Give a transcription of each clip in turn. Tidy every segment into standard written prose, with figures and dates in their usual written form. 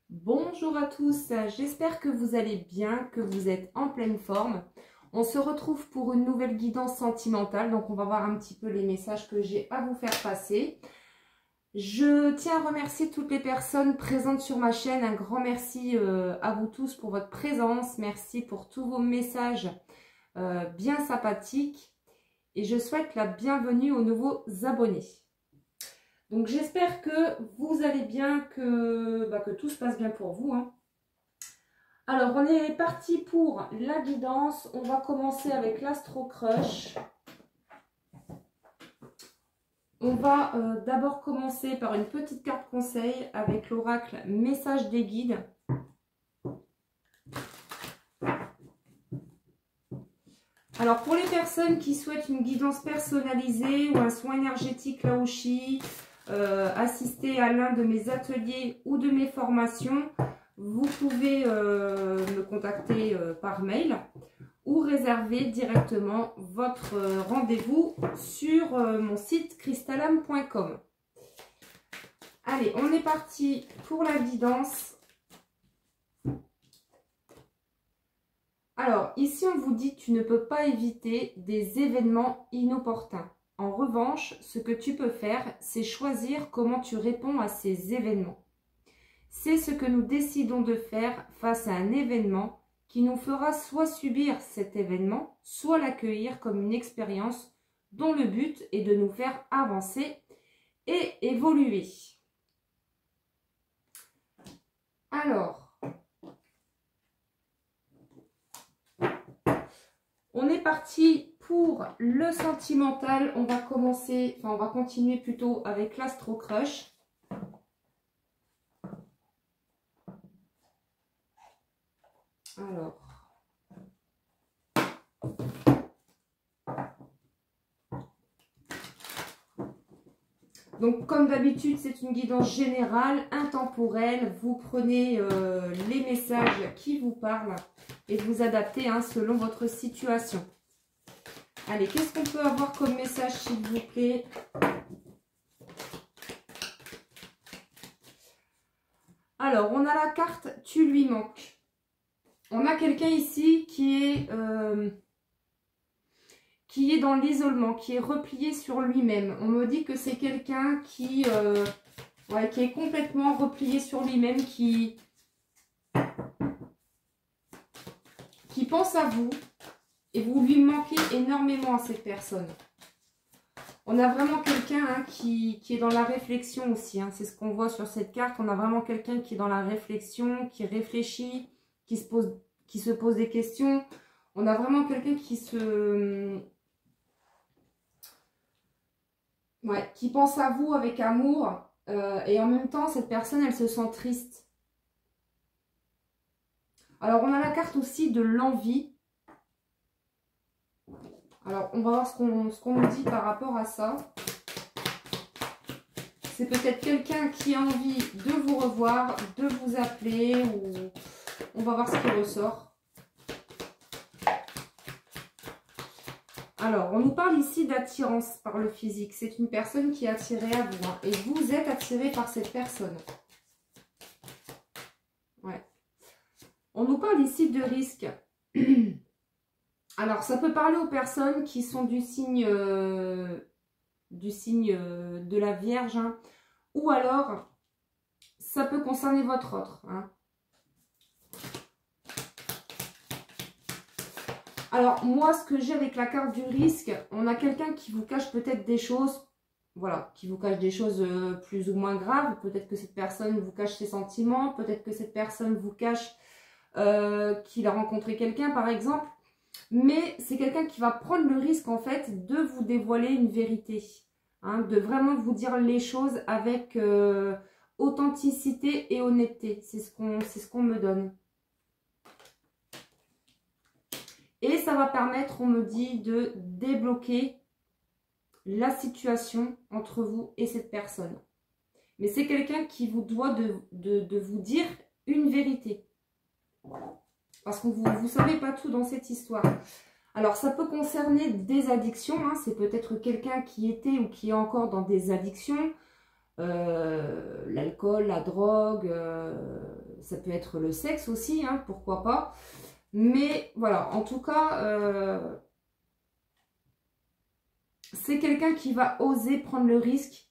Bonjour à tous, j'espère que vous allez bien, que vous êtes en pleine forme. On se retrouve pour une nouvelle guidance sentimentale, donc on va voir un petit peu les messages que j'ai à vous faire passer. Je tiens à remercier toutes les personnes présentes sur ma chaîne, un grand merci à vous tous pour votre présence, merci pour tous vos messages bien sympathiques et je souhaite la bienvenue aux nouveaux abonnés. Donc j'espère que vous allez bien, que tout se passe bien pour vous, hein. Alors on est parti pour la guidance. On va commencer avec l'Astro Crush. On va d'abord commencer par une petite carte conseil avec l'oracle Message des guides. Alors pour les personnes qui souhaitent une guidance personnalisée ou un soin énergétique Laoshi, assister à l'un de mes ateliers ou de mes formations, vous pouvez me contacter par mail ou réserver directement votre rendez-vous sur mon site crystalame.com. Allez, on est parti pour la guidance. Alors, ici, on vous dit, tu ne peux pas éviter des événements inopportuns. En revanche, ce que tu peux faire, c'est choisir comment tu réponds à ces événements. C'est ce que nous décidons de faire face à un événement qui nous fera soit subir cet événement, soit l'accueillir comme une expérience dont le but est de nous faire avancer et évoluer. Alors, on est parti pour le sentimental. On va commencer, on va continuer plutôt avec l'Astro Crush. Alors, donc comme d'habitude, c'est une guidance générale, intemporelle. Vous prenez les messages qui vous parlent et vous adaptez selon votre situation. Allez, qu'est-ce qu'on peut avoir comme message, s'il vous plaît? Alors, on a la carte « Tu lui manques ». On a quelqu'un ici qui est dans l'isolement, qui est replié sur lui-même. On me dit que c'est quelqu'un qui est complètement replié sur lui-même, qui pense à vous et vous lui manquez énormément à cette personne. On a vraiment quelqu'un qui est dans la réflexion aussi. C'est ce qu'on voit sur cette carte. On a vraiment quelqu'un qui est dans la réflexion, qui réfléchit, qui se pose des questions. On a vraiment quelqu'un qui pense à vous avec amour. Et en même temps, cette personne, elle se sent triste. Alors, on a la carte aussi de l'envie. Alors, on va voir ce qu'on nous dit par rapport à ça. C'est peut-être quelqu'un qui a envie de vous revoir, de vous appeler, ou on va voir ce qui ressort. Alors, on nous parle ici d'attirance par le physique. C'est une personne qui est attirée à vous, et vous êtes attiré par cette personne. Ouais. On nous parle ici de risque. Alors, ça peut parler aux personnes qui sont du signe de la Vierge, ou alors, ça peut concerner votre autre. Alors, moi, ce que j'ai avec la carte du risque, on a quelqu'un qui vous cache peut-être des choses, voilà, qui vous cache des choses plus ou moins graves. Peut-être que cette personne vous cache ses sentiments, peut-être que cette personne vous cache qu'il a rencontré quelqu'un, par exemple. Mais c'est quelqu'un qui va prendre le risque, en fait, de vous dévoiler une vérité. De vraiment vous dire les choses avec authenticité et honnêteté. C'est ce qu'on me donne. Et ça va permettre, on me dit, de débloquer la situation entre vous et cette personne. Mais c'est quelqu'un qui vous doit de vous dire une vérité. Parce que vous ne savez pas tout dans cette histoire. Alors, ça peut concerner des addictions. C'est peut-être quelqu'un qui était ou qui est encore dans des addictions. L'alcool, la drogue, ça peut être le sexe aussi, hein, pourquoi pas. Mais voilà, en tout cas, c'est quelqu'un qui va oser prendre le risque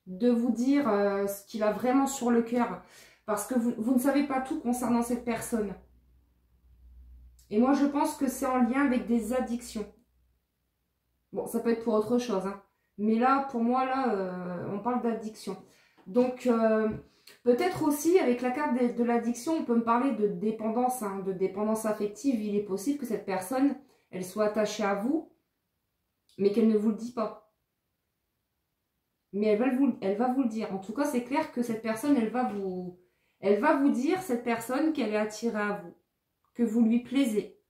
de vous dire ce qu'il a vraiment sur le cœur. Parce que vous ne savez pas tout concernant cette personne. Et moi, je pense que c'est en lien avec des addictions. Bon, ça peut être pour autre chose, hein. Mais là, pour moi, là, on parle d'addiction. Donc, peut-être aussi, avec la carte de l'addiction, on peut me parler de dépendance, hein, de dépendance affective. Il est possible que cette personne, elle soit attachée à vous, mais qu'elle ne vous le dit pas. Mais elle va vous le dire. En tout cas, c'est clair que cette personne, elle va vous dire, cette personne, qu'elle est attirée à vous, que vous lui plaisez.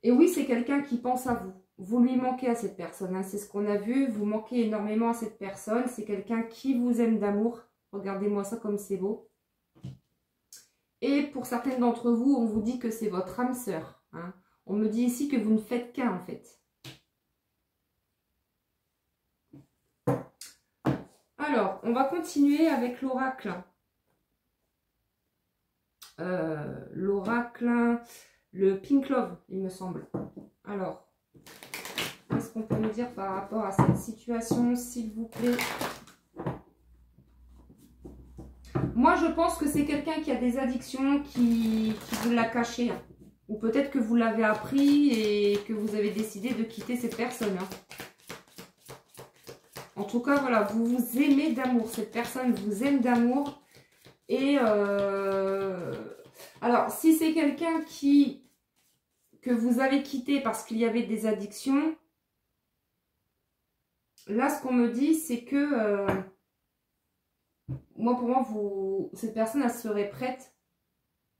Et oui, c'est quelqu'un qui pense à vous. Vous lui manquez à cette personne, hein. C'est ce qu'on a vu. Vous manquez énormément à cette personne. C'est quelqu'un qui vous aime d'amour. Regardez-moi ça comme c'est beau. Et pour certaines d'entre vous, on vous dit que c'est votre âme sœur, hein. On me dit ici que vous ne faites qu'un en fait. Alors, on va continuer avec l'oracle. L'oracle, le Pink Love, il me semble. Alors, qu'est-ce qu'on peut me dire par rapport à cette situation, s'il vous plaît? Moi, je pense que c'est quelqu'un qui a des addictions, qui vous l'a caché, hein. Ou peut-être que vous l'avez appris et que vous avez décidé de quitter cette personne, hein. En tout cas, voilà, vous vous aimez d'amour. Cette personne vous aime d'amour. Et alors, si c'est quelqu'un que vous avez quitté parce qu'il y avait des addictions, là, ce qu'on me dit, c'est que moi, pour moi, cette personne, elle serait prête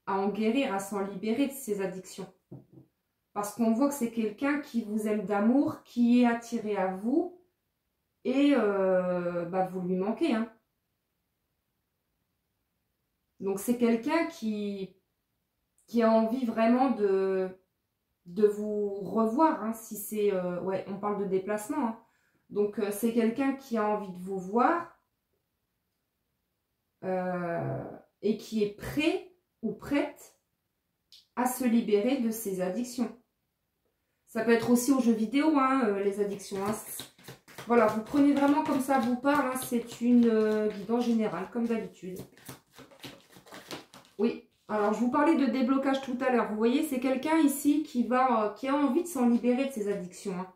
à en guérir, à s'en libérer de ses addictions. Parce qu'on voit que c'est quelqu'un qui vous aime d'amour, qui est attiré à vous. Et vous lui manquez, hein. Donc c'est quelqu'un qui a envie vraiment de vous revoir, hein, si c'est... ouais, on parle de déplacement, hein. Donc c'est quelqu'un qui a envie de vous voir et qui est prêt ou prête à se libérer de ses addictions. Ça peut être aussi aux jeux vidéo, hein, les addictions, hein. Voilà, vous prenez vraiment comme ça vous parle, hein, c'est une guidance générale, comme d'habitude. Oui, alors je vous parlais de déblocage tout à l'heure. Vous voyez, c'est quelqu'un ici qui a envie de s'en libérer de ses addictions, hein.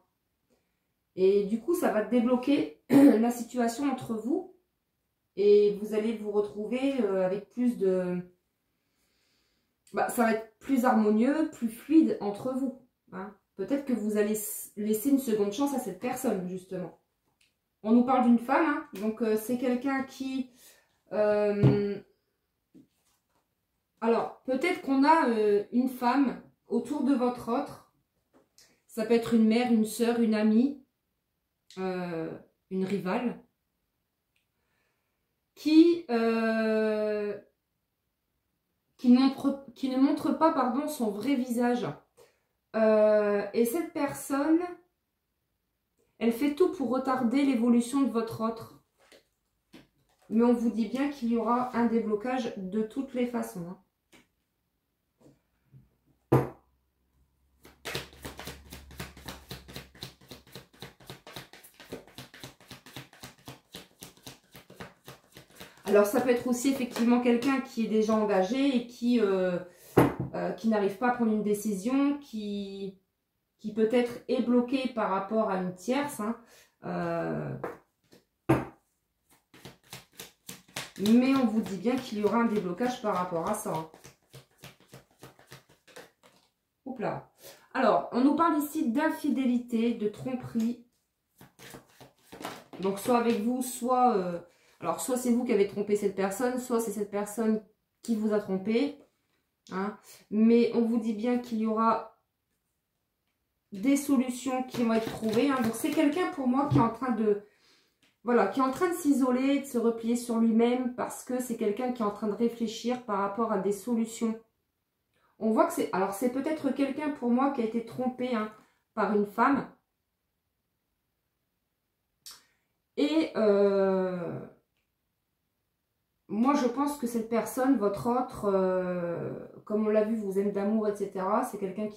Et du coup, ça va débloquer la situation entre vous. Et vous allez vous retrouver avec plus de... ça va être plus harmonieux, plus fluide entre vous, hein. Peut-être que vous allez laisser une seconde chance à cette personne, justement. On nous parle d'une femme, hein, donc c'est quelqu'un qui... alors, peut-être qu'on a une femme autour de votre autre. Ça peut être une mère, une sœur, une amie, une rivale. Qui ne montre pas, pardon, son vrai visage. Et cette personne... elle fait tout pour retarder l'évolution de votre autre. Mais on vous dit bien qu'il y aura un déblocage de toutes les façons, hein. Alors ça peut être aussi effectivement quelqu'un qui est déjà engagé et qui n'arrive pas à prendre une décision, qui peut-être est bloqué par rapport à une tierce, hein. Mais on vous dit bien qu'il y aura un déblocage par rapport à ça, hein. Oups là. Alors, on nous parle ici d'infidélité, de tromperie. Donc, soit avec vous, soit... alors, soit c'est vous qui avez trompé cette personne, soit c'est cette personne qui vous a trompé, hein. Mais on vous dit bien qu'il y aura des solutions qui vont être trouvées, hein. Donc, c'est quelqu'un pour moi qui est en train de... voilà, qui est en train de s'isoler, de se replier sur lui-même parce que c'est quelqu'un qui est en train de réfléchir par rapport à des solutions. On voit que c'est... alors, c'est peut-être quelqu'un pour moi qui a été trompé, hein, par une femme. Et moi, je pense que cette personne, votre autre, comme on l'a vu, vous aime d'amour, etc. C'est quelqu'un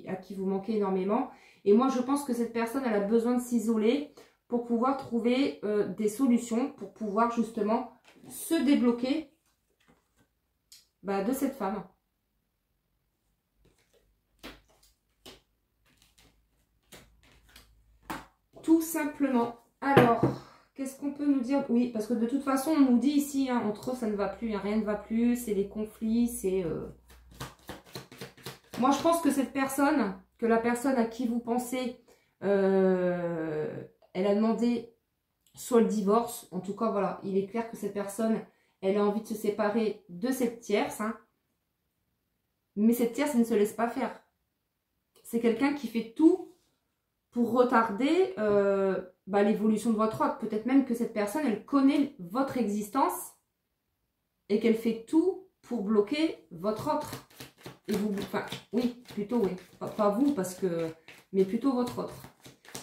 à qui vous manquez énormément. Et moi, je pense que cette personne, elle a besoin de s'isoler pour pouvoir trouver des solutions, pour pouvoir justement se débloquer de cette femme. Tout simplement. Alors, qu'est-ce qu'on peut nous dire? Oui, parce que de toute façon, on nous dit ici, hein, entre eux, ça ne va plus, hein, rien ne va plus, c'est les conflits, c'est... Moi, je pense que cette personne, que la personne à qui vous pensez, elle a demandé soit le divorce, en tout cas, voilà, il est clair que cette personne, elle a envie de se séparer de cette tierce, hein, mais cette tierce, elle ne se laisse pas faire. C'est quelqu'un qui fait tout pour retarder l'évolution de votre autre. Peut-être même que cette personne, elle connaît votre existence et qu'elle fait tout pour bloquer votre autre. Et vous, enfin, oui, plutôt oui. Pas vous, parce que... Mais plutôt votre autre.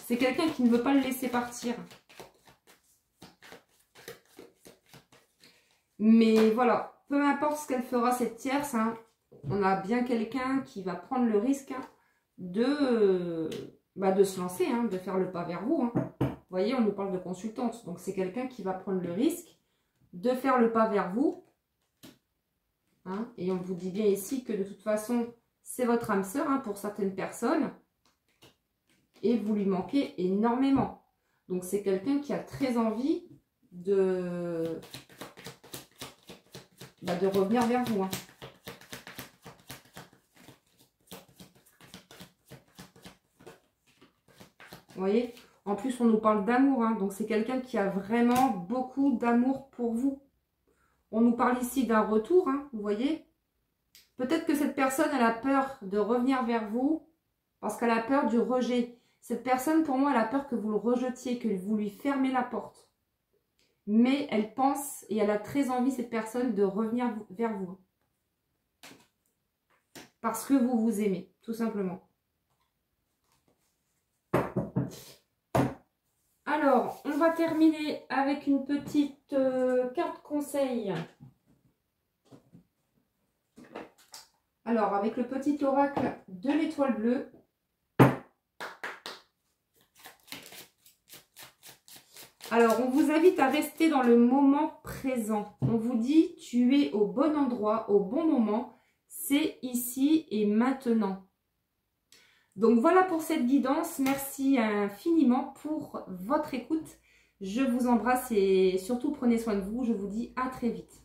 C'est quelqu'un qui ne veut pas le laisser partir. Mais voilà, peu importe ce qu'elle fera, cette tierce, hein, on a bien quelqu'un qui va prendre le risque, hein, de se lancer, hein, de faire le pas vers vous. Hein. Vous voyez, on nous parle de consultante. Donc, c'est quelqu'un qui va prendre le risque de faire le pas vers vous. Hein, et on vous dit bien ici que de toute façon, c'est votre âme sœur, hein, pour certaines personnes. Et vous lui manquez énormément. Donc, c'est quelqu'un qui a très envie de revenir vers vous. Hein. Vous voyez? En plus, on nous parle d'amour. Hein, donc, c'est quelqu'un qui a vraiment beaucoup d'amour pour vous. On nous parle ici d'un retour, hein, vous voyez. Peut-être que cette personne, elle a peur de revenir vers vous parce qu'elle a peur du rejet. Cette personne, pour moi, elle a peur que vous le rejetiez, que vous lui fermez la porte. Mais elle pense et elle a très envie, cette personne, de revenir vers vous. Parce que vous vous aimez, tout simplement. Alors, on va terminer avec une petite carte conseil. Alors, avec le petit oracle de l'étoile bleue. Alors, on vous invite à rester dans le moment présent. On vous dit, tu es au bon endroit, au bon moment. C'est ici et maintenant. Donc, voilà pour cette guidance. Merci infiniment pour votre écoute. Je vous embrasse et surtout prenez soin de vous. Je vous dis à très vite.